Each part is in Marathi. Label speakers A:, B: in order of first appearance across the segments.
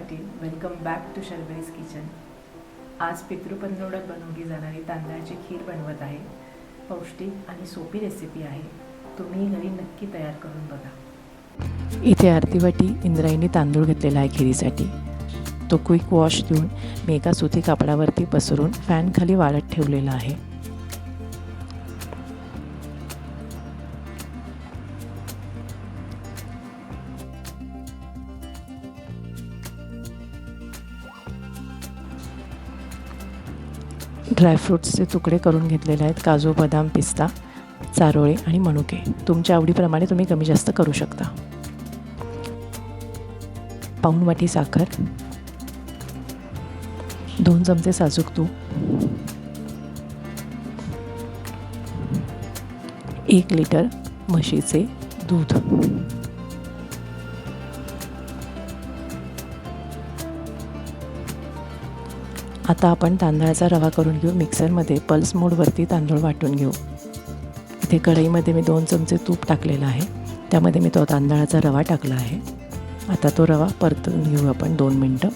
A: Patil. Welcome back to Sharvari's kitchen. आज पितृपंधरवड्यात बनवली जाणारी तांदळाची खीर बनवत आहे. पौष्टिक आणि सोपी रेसिपी आहे. तुम्ही घरी नक्की तयार करून बघा.
B: इथे अर्धी वाटी इंद्रायणी तांदूळ घेतलेला आहे खिरीसाठी. तो क्विक वॉश देऊन मी एका सुती कापडावरती पसरून फॅन खाली वाळत ठेवलेला आहे. ड्रायफ्रूट्सचे तुकडे करून घेतलेले आहेत. काजू, बदाम, पिस्ता, चारोळे आणि मनुके. तुमच्या आवडीप्रमाणे तुम्ही कमी जास्त करू शकता. पाऊण वाटी साखर, 2 चमचे साजूक तूप, 1 लिटर म्हशीचे दूध. आता आपण तांदळाचा रवा करून घेऊ. मिक्सरमध्ये पल्स मोडवरती तांदूळ वाटून घेऊ. इथे कढईमध्ये मी 2 चमचे तूप टाकलेलं आहे. त्यामध्ये मी तो तांदळाचा रवा टाकला आहे. आता तो रवा परतून घेऊ आपण 2 मिनटं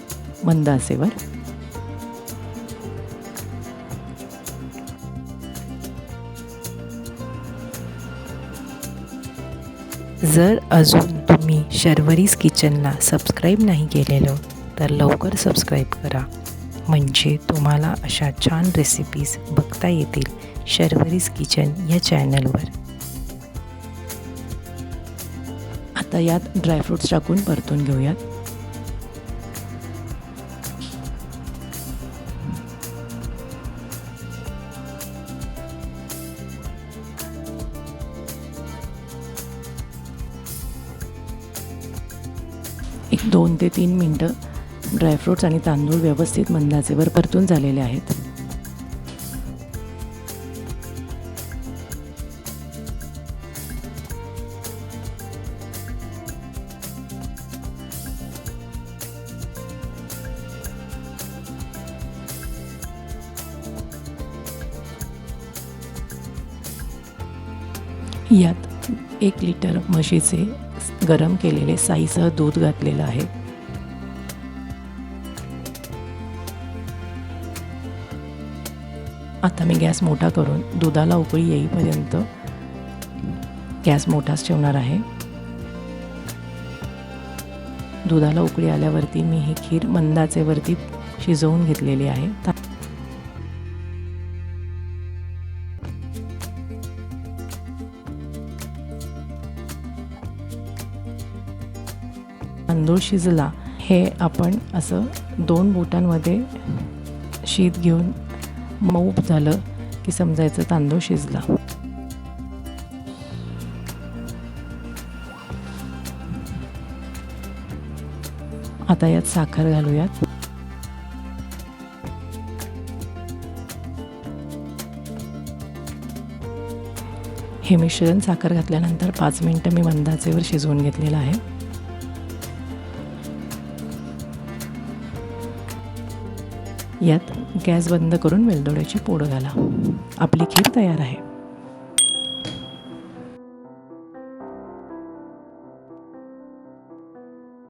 B: मंद आचेवर. जर अजून तुम्ही शर्वरीज किचनला सबस्क्राईब नाही केलेलं तर लवकर सबस्क्राईब करा, म्हणजे तुम्हाला अशा छान रेसिपीज बघता येतील शर्वरीज किचन या चॅनलवर. आता यात ड्रायफ्रूट्स टाकून परतून घेऊयात. एक 2 ते 3 मिनटं ड्रायफ्रूट्स आणि तांदूळ व्यवस्थित मंद आचेवर परतून झालेले आहेत. यात 1 लिटर म्हशीचे गरम केलेले साईसह दूध घातलेलं आहे. आता मी गॅस मोठा करून दुधाला उकळी येईपर्यंत गॅस मोठाच ठेवणार आहे. दुधाला उकळी आल्यावरती मी ही खीर मंद आचेवरती शिजवून घेतलेली आहे. तांदूळ शिजला हे आपण असं 2 बोटांमध्ये शीत घेऊन मऊ झालं की समजायचं तांदूळ शिजला. आता यात साखर घालूयात. हे मिश्रण साखर घातल्यानंतर 5 मिनिटं मी मंद आचेवर शिजवून घेतलेलं आहे. यात गॅस बंद करून वेलदोड्याची पूड घाला. आपली खीर तयार आहे.